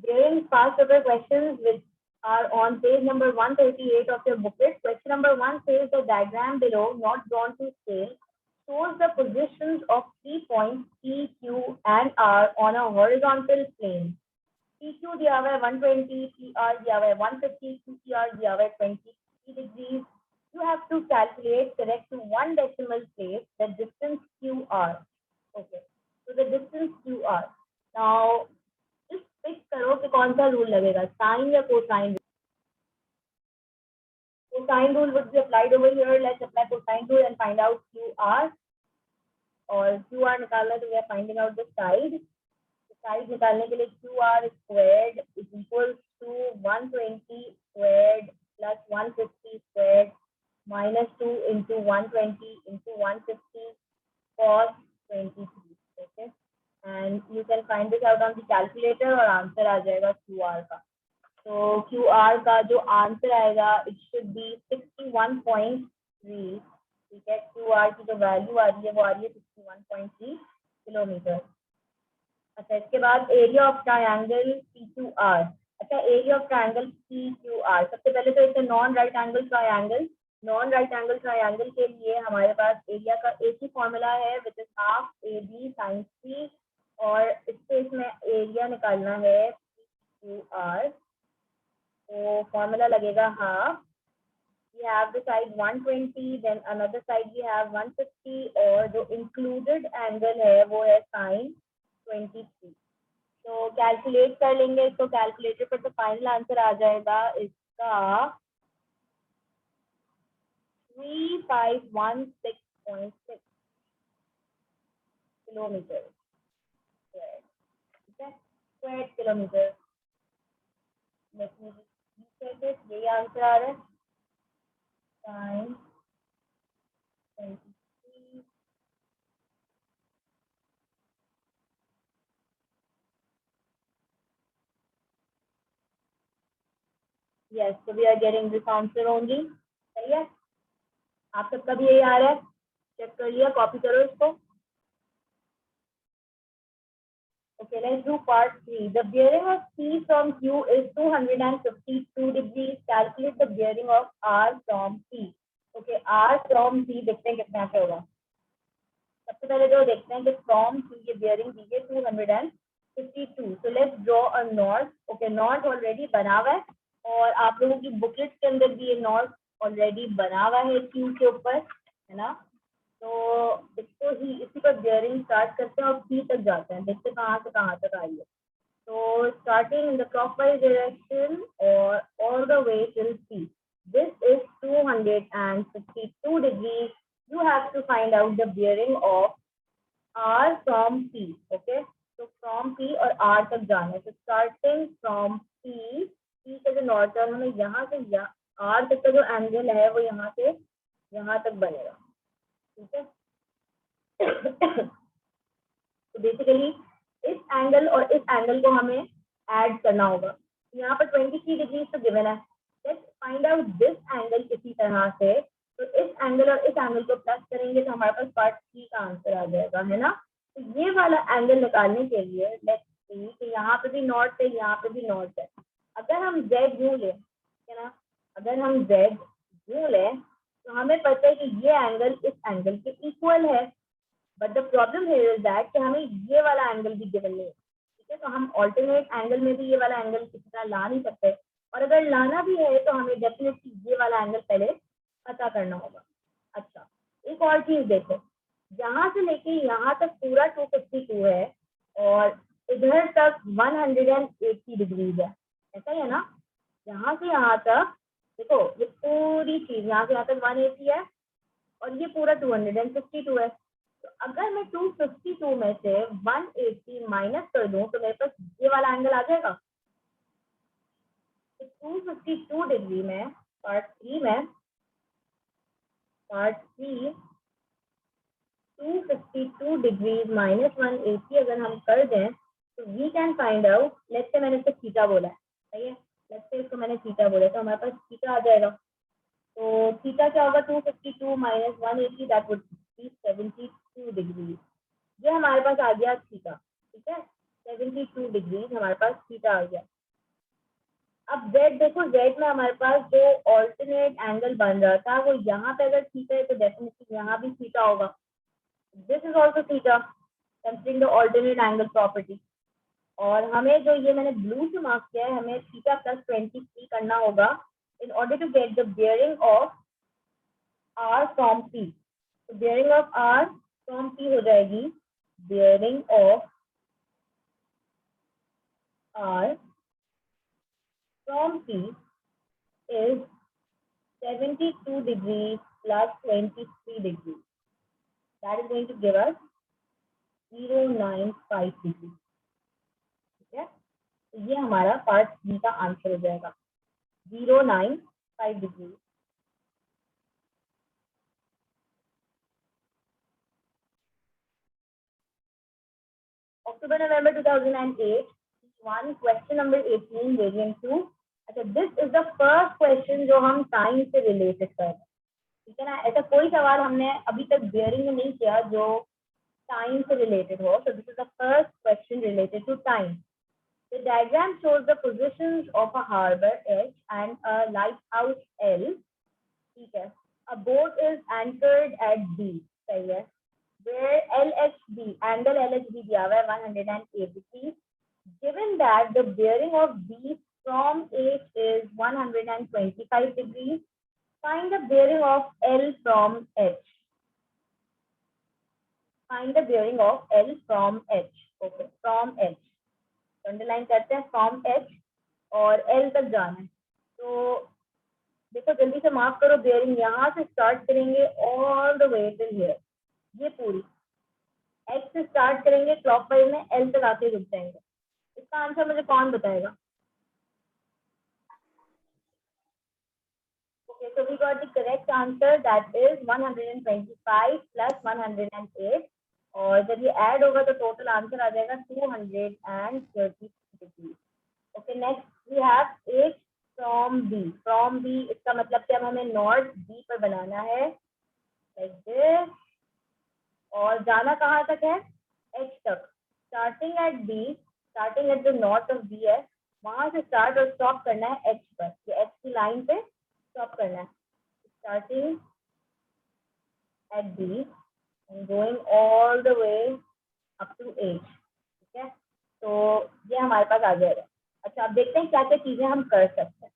During past paper questions which are on page number 138 of your booklet, question number 1 says the diagram below, not drawn to scale, shows the positions of 3 points P, Q and R on a horizontal plane. PQ दिया हुआ है 120, PR दिया हुआ है 150, QPR दिया हुआ है 20 degrees. You have to calculate correct to one decimal place the distance QR. Okay, so the distance QR. Now, just pick करो कि कौन सा रूल लगेगा, साइन या cosine. Cosine rule would be applied over here. Let's apply cosine rule and find out QR. और QR निकालना तो we are finding out the side. Side निकालने के लिए QR squared is equals to 120 squared plus 150 squared minus 2 into 120 into 150 cos 23. Okay, and you can find this out on the calculator और answer आ जाएगा QR का. तो QR का जो आंसर आएगा इट शुड बी 61.3. ठीक है, QR की जो वैल्यू आ रही है वो आ रही है 61.3 किलोमीटर. अच्छा, इसके बाद एरिया ऑफ ट्रायंगल PQR. अच्छा, एरिया ऑफ ट्रायंगल PQR, सबसे पहले तो इसे non right angle triangle. Non right angle triangle के लिए हमारे पास एरिया का एक ही फॉर्मूला है which is half AB sin C, और इससे इसमें एरिया निकालना है PQR. तो फॉर्मूला लगेगा half. We have the side 120, then another side we have 150, और जो included angle है वो है sin 23. तो कैलकुलेट कर लेंगे इसको कैलकुलेटर पर, तो फाइनल आंसर आ जाएगा इसका 3516.6 किलोमीटर. ठीक है, स्क्वायर किलोमीटर. यही आंसर आ रहा है. sin 23 yes, so we are getting this answer only. सही है, आप सबका भी यही आ रहा है. चेक कर लिया, कॉपी करो इसको. Okay, let's do part 3. The bearing of P from Q is 252 degrees. Calculate the bearing of R from P. Okay, R from P देखते हैं कितना पे होगा. सबसे पहले जो देखते हैं कि from Q ये bearing दी है 252. So let's draw a knot. Okay, knot already बना हुआ है और आप लोगों की बुकलेट के अंदर भी ये knot ऑलरेडी बना हुआ है Q के ऊपर, है ना. तो इसको ही इसी पर बियरिंग स्टार्ट करते हैं और P तक जाते हैं. देखते हैं कहाँ से कहाँ तक आई है. तो starting in the clockwise direction और all the way till P. This is 252 degrees. You have to find out the bearing of R from P. Okay, so from P और R तक जाना है. तो स्टार्टिंग फ्रॉम P का जो north हमें यहाँ से R तक का जो एंगल है वो यहाँ से यहाँ तक बनेगा. ठीक है, तो बेसिकली इस एंगल और इस एंगल को हमें ऐड करना होगा. यहाँ पर 23 डिग्री तो गिवन है. Let's find out this angle इसी तरह से. तो इस एंगल और इस एंगल को प्लस करेंगे तो हमारे पास पार्ट 3 का आंसर आ जाएगा, है ना. तो ये वाला एंगल निकालने के लिए लेट्स सी कि यहाँ पे भी नॉर्थ है, यहाँ पे भी नॉर्थ है. अगर हम Z यूं लें, है ना, अगर हम Z यूं लें तो हमें पता है कि ये एंगल इस एंगल के इक्वल है. But the problem here is that कि हमें ये वाला एंगल भी गिवन नहीं है. ठीक है, तो हम ऑल्टरनेट एंगल में भी ये वाला एंगल किसी तरह ला नहीं सकते, और अगर लाना भी है तो हमें डेफिनेटली ये वाला एंगल पहले पता करना होगा. अच्छा, एक और चीज देखो, यहाँ से लेके यहाँ तक पूरा 252 है और इधर तक 180 डिग्रीज है. ऐसा ही है ना. यहाँ से यहाँ तक देखो, ये पूरी चीज यहाँ से यहाँ तक 180 है और ये पूरा 252 है. तो अगर मैं 252 में से 180 माइनस कर दूं तो मेरे पास ये वाला एंगल आ जाएगा. तो 252 डिग्री में पार्ट 3 252 डिग्री माइनस 180 अगर हम कर दें तो we can find out. Let's say मैंने इसको थीटा बोला है, सही है, लेट्स से इसको मैंने थीटा बोला तो हमारे पास थीटा आ जाएगा. तो थीटा क्या होगा, 252 minus 180 that would be 72 degree. ये हमारे पास आ गया थीटा. ठीक है, 72 डिग्री हमारे पास थीटा आ गया. अब जेड देखो, जेड में हमारे पास जो ऑल्टरनेट एंगल बन रहा था वो यहाँ पे अगर थीटा है तो डेफिनेटली यहाँ भी थीटा होगा. This is also theta considering the alternate angle property. और हमें जो ये मैंने ब्लू से मार्क किया है, हमें थीटा प्लस 23 करना होगा in order to get the bearing of R from P. तो bearing of R from P हो जाएगी bearing of R from P is 72 degrees plus 23 degrees. That is going to give us 095 degrees. ठीक है, तो ये हमारा part B का answer हो जाएगा 095 degree. October November 2008. One question number 18 variant 2. अच्छा, this is the first question जो हम टाइम से रिलेटेड कर रहे हैं. ठीक है ना, ऐसा कोई सवाल हमने अभी तक बेयरिंग में नहीं किया जो टाइम से रिलेटेड हो. So this is the first question related to time. The diagram shows the positions of a harbor H and a lighthouse L. ठीक है, a boat is anchored at B. सही है, where LHB, angle LHB दिया हुआ है 108 degrees. Given that the bearing of B from H is 125 degrees, find the bearing of L from H. Find the bearing of L from H. Okay, from H. Underline करते हैं from H और L तक जाना है. तो देखो जल्दी से मार्क करो, बेयरिंग यहाँ से स्टार्ट करेंगे all the way till here. ये पूरी एच से स्टार्ट करेंगे क्लॉकवाइज में, एल तक आके रुक जाएंगे. इसका आंसर मुझे कौन बताएगा? Okay, so we got the correct answer that is 125 plus 108. और जब ये ऐड होगा तो टोटल आंसर आ जाएगा 230 degree. Okay, next we have H from B. From B इसका मतलब कि अब हमें नॉर्थ बी पर बनाना है लाइक दिस. और जाना कहाँ तक है? एच तक. Starting at B, starting at the north of B है, वहां से स्टार्ट और स्टॉप करना है एच पर. ये एच की लाइन पे स्टॉप करना है. Starting at B and going all the way up to H. ठीक है, तो ये हमारे पास आ जाएगा. अच्छा, अब देखते हैं क्या क्या चीजें हम कर सकते हैं.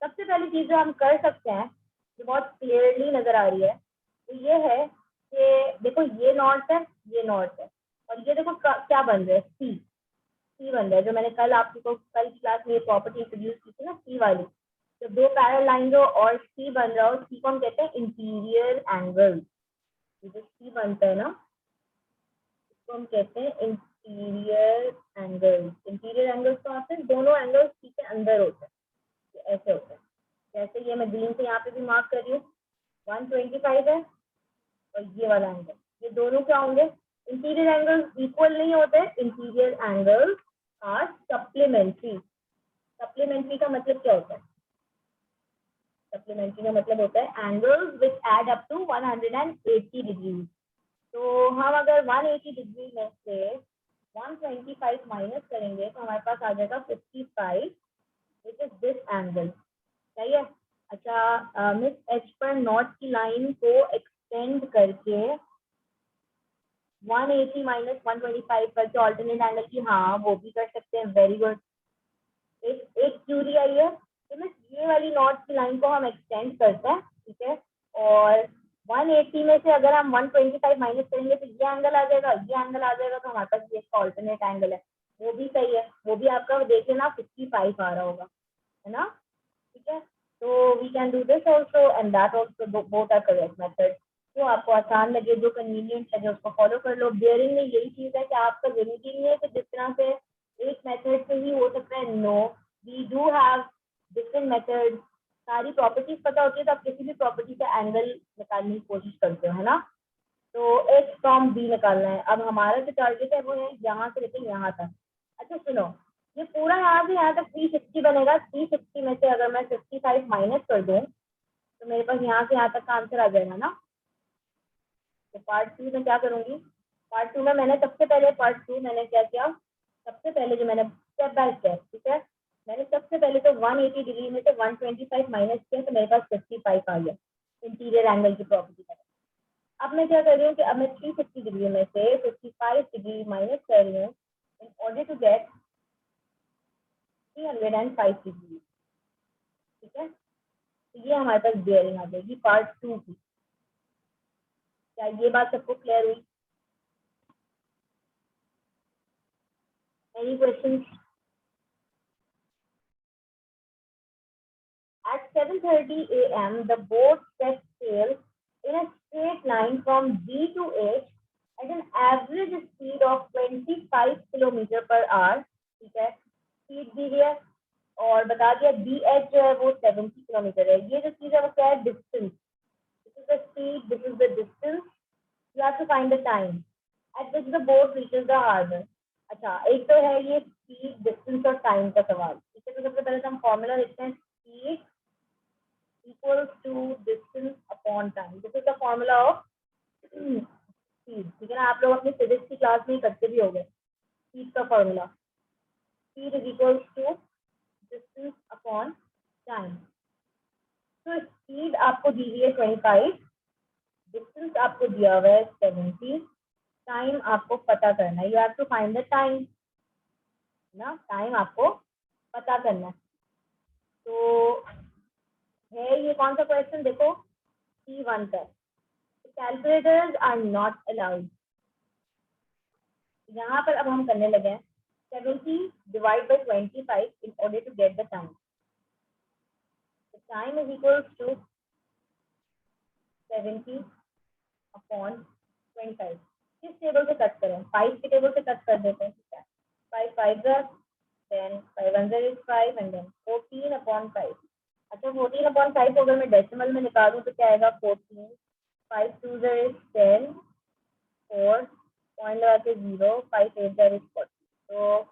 सबसे पहली चीज जो हम कर सकते हैं जो बहुत क्लियरली नजर आ रही है तो ये है कि देखो ये नॉर्थ है, ये नॉर्थ है, और ये देखो क्या बन रहा है, सी. सी बन रहा है जो मैंने कल आपको कल की क्लास में ये प्रॉपर्टी इंट्रोड्यूस की थी ना, सी वाली. तो दो पैरेलल लाइन हो और सी बन रहा हो, सी को हम कहते हैं इंटीरियर एंगल. जो सी बनता है ना इसको हम कहते हैं इंटीरियर एंगल. इंटीरियर एंगल्स तो आते हैं, दोनों एंगल्स सी के अंदर होते हैं, ऐसे होते हैं. जैसे ये मैं ग्रीन से यहाँ पे भी मार्क कर रही हूँ, 125 है और ये वाला एंगल, ये दोनों क्या होंगे? इंटीरियर एंगल्स इक्वल नहीं होते, interior angles are supplementary. Supplementary का मतलब क्या होता है? सप्लीमेंट्री का मतलब होता है angles which add up to 180 degree. तो हम अगर 180 डिग्री में से 125 माइनस करेंगे तो हमारे पास आ जाएगा 55 विच इज दिस एंगल. सही है. अच्छा, मिस एच पर नॉर्थ की लाइन को एक्सटेंड करके 180 माइनस 125 करके ऑल्टरनेट एंगल की, हाँ वो भी कर सकते हैं. Very good. एक क्यूरी आई है तो मिस ये वाली नॉर्थ की लाइन को हम एक्सटेंड करते हैं. ठीक है, और 180 में से अगर हम 125 माइनस करेंगे तो ये एंगल आ जाएगा, ये एंगल आ जाएगा, तो हमारे पास ये ऑल्टरनेट एंगल है. वो भी सही है, वो भी आपका देख लेना 55 आ रहा होगा, है ना. ठीक है, तो we can do this also and that also, both are correct method. जो आपको आसान लगे, जो कन्वीनियंट लगे उसको फॉलो कर लो. बेयरिंग में यही चीज है कि आपका जरूरी नहीं है कि जिस तरह से एक मेथड से ही हो सकता है. No, we do have different method. सारी प्रॉपर्टीज पता होती है तो आप किसी भी प्रॉपर्टी का एंगल निकालने की कोशिश करते हो, है ना. तो एच फ्रॉम बी निकालना है. अब हमारा जो टारगेट है वो है यहाँ से लेकर यहाँ तक. अच्छा सुनो, ये पूरा यहाँ से यहाँ तक 360 बनेगा. 360 में से अगर मैं 55 माइनस कर दूँ तो मेरे पास यहाँ से यहाँ तक का आंसर आ जाएगा ना. तो पार्ट 2 में क्या करूँगी? पार्ट 2 में मैंने सबसे पहले क्या किया, सबसे पहले जो मैंने स्टेप बाय स्टेप, ठीक है, मैंने सबसे सबसे पहले तो 180 डिग्री में से 125 माइनस किया तो मेरे पास 55 आ गया इंटीरियर एंगल की प्रॉपर्टी का। अब मैं क्या कर रही हूँ कि अब मैं 360 डिग्री में से 55 डिग्री माइनस कर रही हूँ in order to get 305 degree. ठीक है, तो ये हमारे पास बेयरिंग आ जाएगी पार्ट 2 की। क्या ये बात सबको क्लियर हुई? Any question? At 7:30 a.m., the boat set sail in a straight line from B to H at an average speed of 25 kilometre per hour. ठीक है, स्पीड दी है और बता दिया बी एच जो है वो 70 किलोमीटर है। ये जो चीज है वो क्या है? Distance. This is the speed, this is the distance, you have to find the time at which the boat reaches the harbour. अच्छा, एक तो है ये स्पीड, डिस्टेंस और टाइम का सवाल। ठीक है, तो सबसे पहले तो हम फॉर्मूला लिखते हैं, speed equals to distance upon time. This is the formula of speed. ठीक है ना, आप लोग अपनी फिजिक्स की क्लास में करते भी होंगे स्पीड का formula. Speed is equals to distance upon time. तो स्पीड आपको दी हुई है 25, डिस्टेंस आपको दिया हुआ है 70, टाइम आपको पता करना है। You have to find the time ना, टाइम आपको पता करना है। तो है ये कौन सा क्वेश्चन? देखो C1 का, कैलकुलेटर्स आर नॉट अलाउड। यहाँ पर अब हम करने लगे हैं 70 divide by 25 in order to get the time. Time is equal to 70 upon 25। किस टेबल से कट करें? 5 के टेबल से कट कर देते हैं। ठीक है, 5 5 10 5 1 is 5 and then 14 अपॉन 5। अच्छा, 14 अपॉन 5 को अगर मैं डेसिमल में निकालूं तो क्या आएगा? 14 5 2 is 10 4 पॉइंट लगा के 0 5 8 is 40, तो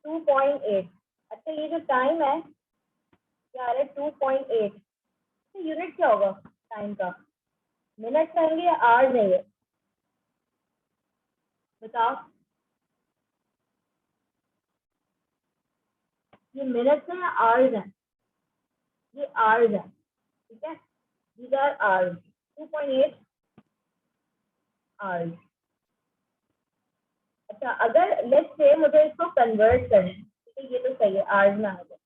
2.8। अच्छा, ये जो टाइम है क्या आ रहा है? 2.8। तो यूनिट क्या होगा टाइम का? मिनट्स आएंगे या आवर्स है? ये बताओ, ये मिनट्स है या आवर्स है? ये आवर्स है। ठीक है, दीज आर आवर्स। 2.8 आवर्स। अच्छा, अगर लेट्स से मुझे इसको कन्वर्ट करना है, ठीक है, ये तो सही है, आवर्स में आ गया,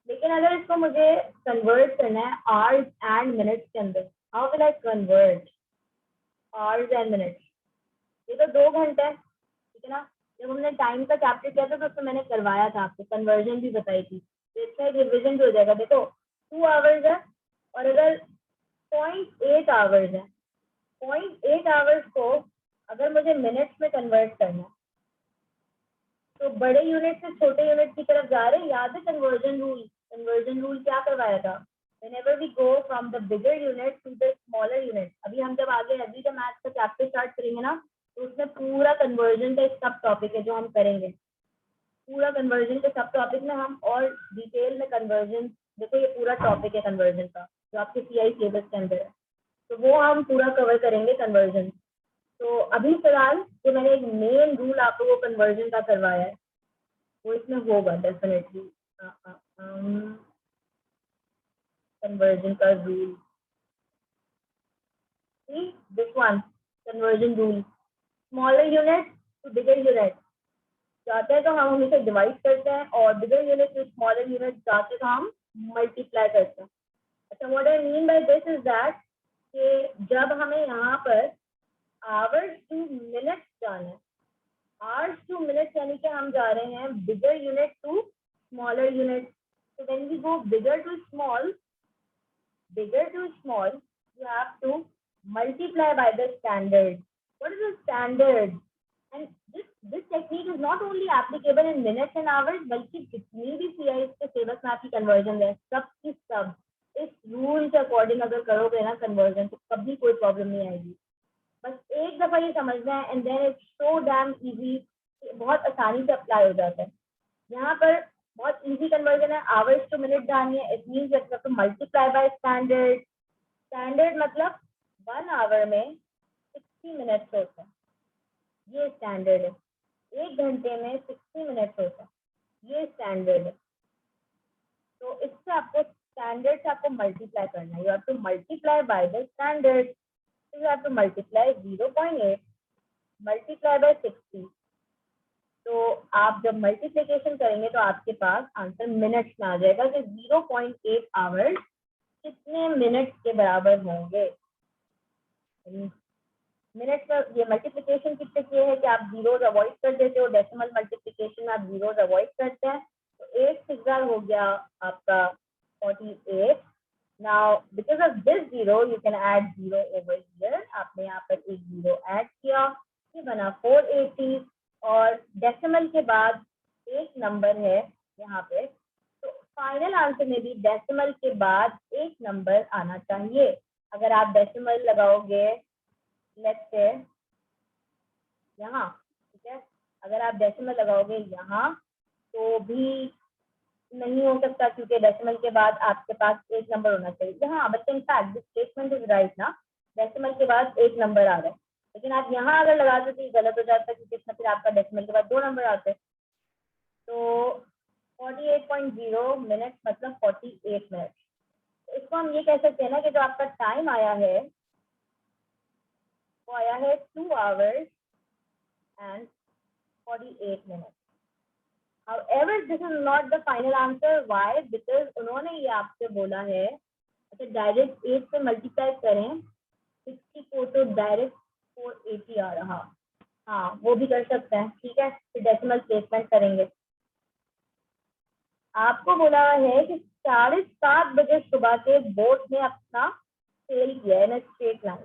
लेकिन अगर इसको मुझे कन्वर्ट करना है आवर्स एंड मिनट्स के अंदर, how will I convert hours and minutes? ये तो 2 घंटे है। ठीक है ना, जब हमने टाइम का चैप्टर किया था तो उसमें मैंने करवाया था, आपको कन्वर्जन भी बताई थी। तो इसका एक रिविजन हो जाएगा। देखो 2 आवर्स है और अगर 0.8 आवर्स है, 0.8 आवर्स को अगर मुझे मिनट्स में कन्वर्ट करना है तो बड़े यूनिट से छोटे यूनिट की तरफ जा रहे हैं। याद है कन्वर्जन रूल? कन्वर्जन रूल क्या करवाया था? whenever we go from the bigger unit to the smaller unit। अभी हम जब आगे एग्री का मैथ्स का चैप्टर स्टार्ट करेंगे ना, तो उसमें पूरा कन्वर्जन का एक सब टॉपिक है जो हम करेंगे। पूरा कन्वर्जन के सब टॉपिक में हम और डिटेल में कन्वर्जन, देखो ये पूरा टॉपिक है कन्वर्जन का जो आपके सीआई सिलेबस के अंदर है, तो वो हम पूरा कवर करेंगे कन्वर्जन। तो अभी फिलहाल जो मैंने एक मेन रूल आप लोगों को कन्वर्जन का करवाया है वो इसमें होगा डेफिनेटली। कन्वर्जन का rule, this one, conversion rule, smaller unit to bigger unit जाते हैं तो हम हमेशा डिवाइड करते हैं, और bigger unit to smaller unit जाते तो हम मल्टीप्लाई करते हैं। अच्छा, what I mean by this is that कि जब हमें यहाँ पर आवर्स टू मिनट्स जाना है, आवर्स टू मिनट्स यानी कि हम जा रहे हैं bigger unit to smaller unit. So when we go bigger to small, you have to multiply by the standard. What is the standard? And this technique is not only applicable in minutes and hours, बल्कि जितनी भी CIS के syllabus में आपकी conversion है सब की सब इस रूल के अकॉर्डिंग अगर करोगे ना कन्वर्जन, तो कभी कोई प्रॉब्लम नहीं आएगी। बस एक दफा ये समझना है and then it's so damn easy, बहुत आसानी से अप्लाई हो जाता है। यहाँ पर बहुत इजी कन्वर्जन है, आवर्स टू मिनट जानी है। It means that to multiply by standard. Standard मतलब 1 आवर में 60 मिनट्स होता है, ये स्टैंडर्ड है। 1 घंटे में 60 मिनट्स होता है, ये स्टैंडर्ड है। तो इससे आपको स्टैंडर्ड से आपको मल्टीप्लाई करना है. You have to multiply by the standard. You have to multiply 0.8 multiply by 60. तो आप जब मल्टीप्लिकेशन करेंगे तो आपके पास आंसर मिनट्स में आ जाएगा कि 0.8 आवर्स कितने मिनट्स के बराबर होंगे. मिनट्स का ये मल्टीप्लिकेशन कितने किए है कि आप जीरोज अवॉइड कर देते हो. डेसिमल मल्टीप्लिकेशन में आप जीरोज अवॉइड करते हैं. तो 8 6 हो गया आपका 48. Now because of this zero you can add zero over here. आपने यहाँ पर एक जीरो ऐड किया, ये बना 480. और डेसिमल के बाद एक नंबर है यहाँ पे, तो फाइनल आंसर में भी डेसिमल के बाद एक नंबर आना चाहिए. अगर आप डेसिमल लगाओगे लेट्स से यहाँ, ठीक है, अगर आप डेसिमल लगाओगे यहाँ तो भी नहीं हो सकता क्योंकि डेसिमल के बाद आपके पास एक नंबर होना चाहिए. यहाँ but in fact this statement is right ना, डेसिमल के बाद एक नंबर आ रहा है. लेकिन आप यहाँ अगर लगाते तो ये गलत हो जाता है क्योंकि इसमें फिर आपका डेसिमल के बाद 2 नंबर आते हैं. तो 48.0 मिनट मतलब 48 मिनट. तो इसको हम ये कह सकते हैं ना कि जो आपका टाइम आया है वो आया है 2 hours and 48 minutes. However, this is not the final answer. Why? Because उन्होंने ये आपसे बोला है अच्छा डायरेक्ट 8 से मल्टीप्लाई करें 60 को तो डायरेक्ट 480 आ रहा. हाँ वो भी कर सकते हैं, ठीक है. फिर डेसिमल प्लेसमेंट करेंगे. आपको बोला है कि 7:30 बजे सुबह के बोट ने अपना सेल किया है in straight line.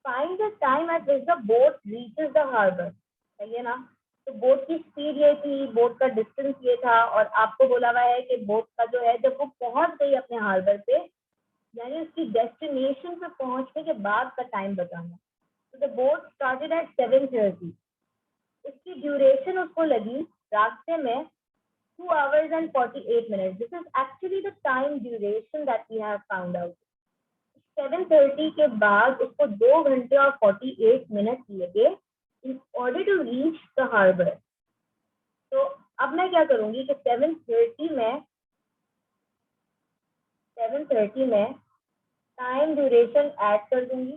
Find the time at which the boat reaches the harbour. सही है ना. तो बोट की स्पीड ये थी, बोट का डिस्टेंस ये था, और आपको बोला हुआ है कि बोट का जो है जब वो पहुंच गई अपने हार्बर पे, यानी उसकी डेस्टिनेशन पे पहुंचने के बाद का टाइम बताना. तो द बोट स्टार्टेड एट 7:30. उसकी ड्यूरेशन उसको लगी रास्ते में 2 hours and 48 minutes. This is actually the time duration that we have found out. 7:30 के बाद उसको 2 घंटे और 48 मिनट लगे in order to reach the harbor. तो अब मैं क्या करूंगी कि 7:30 में टाइम ड्यूरेशन ऐड कर दूंगी.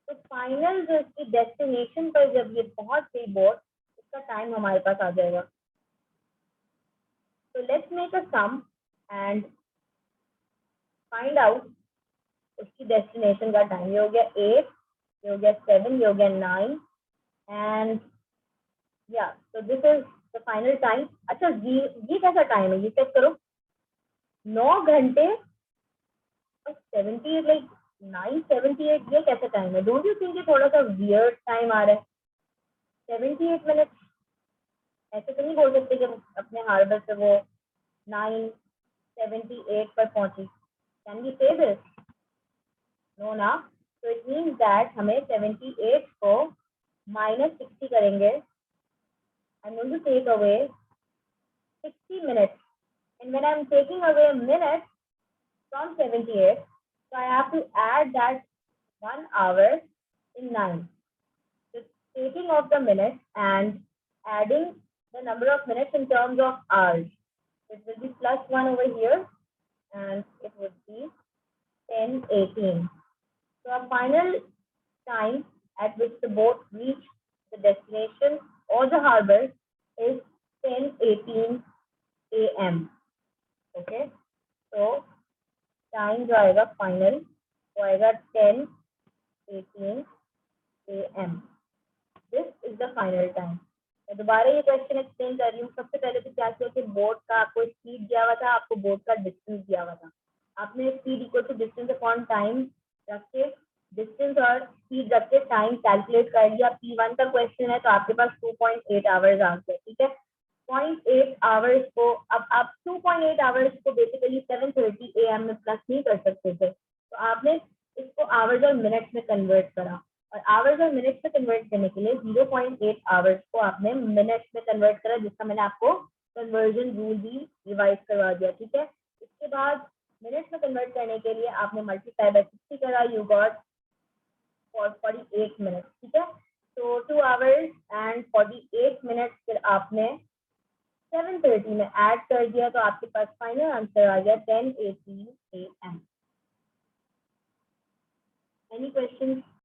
तो फाइनल जो इसकी डेस्टिनेशन पर जब ये पहुंच गई बोट, उसका टाइम हमारे पास आ जाएगा. तो let's make a sum and find out उसकी डेस्टिनेशन का टाइम. ये हो गया 8, ये हो गया 7, ये हो गया 9 एंड या तो this is the final time. अच्छा ये कैसा टाइम है ये चेक करो. 9 घंटे और 78 लाइक 9:78 ये कैसा टाइम है. डोंट यू थिंक ये थोड़ा सा वियर्ड टाइम आ रहा है. 78 मिनट ऐसे तो नहीं बोल सकते कि अपने हार्बर से वो 9:78 पर पहुंची. कैन वी से दिस? नो ना. तो इट मीन्स दैट हमें 78 को -60 करेंगे. I'm going to take away 60 minutes. And when I'm taking away minutes from 78, so I have to add that 1 hour in 9. So taking off the minutes and adding the number of minutes in terms of hours. It will be +1 over here and it would be 10:18. So our final time at which the boat reached the destination or the harbor is 10:18 AM. Okay, so time जो आएगा final वो आएगा 10:18 AM. This is the final time. मैं दोबारा ये question explain कर रही हूँ. सबसे पहले तो क्या किया कि बोट का आपको स्पीड दिया हुआ था, आपको बोट का डिस्टेंस दिया हुआ था. आपने speed equal to distance upon time रख के डिस्टेंस और स्पीड रख के टाइम कैलकुलेट कर लिया. P1 का क्वेश्चन है तो आपके पास 2.8 आवर्स आ गए. ठीक है, 0.8 आवर्स को अब आप 2.8 आवर्स को बेसिकली 7:30 AM में प्लस नहीं कर सकते थे, तो आपने इसको आवर्स और मिनट्स में कन्वर्ट करा. और आवर्स और मिनट्स में कन्वर्ट करने के लिए 0.8 आवर्स को आपने मिनट्स में कन्वर्ट करा, जिसका मैंने आपको कन्वर्जन रूल भी रिवाइज करवा दिया. ठीक है, इसके बाद मिनट्स में कन्वर्ट करने के लिए आपने मल्टीप्लाई बाय 60 करा. You got 48 minutes. ठीक है, तो 2 hours and 48 minutes फिर आपने 7:30 में ऐड कर दिया तो आपके पास फाइनल आंसर आ गया 10:18 AM। Any question?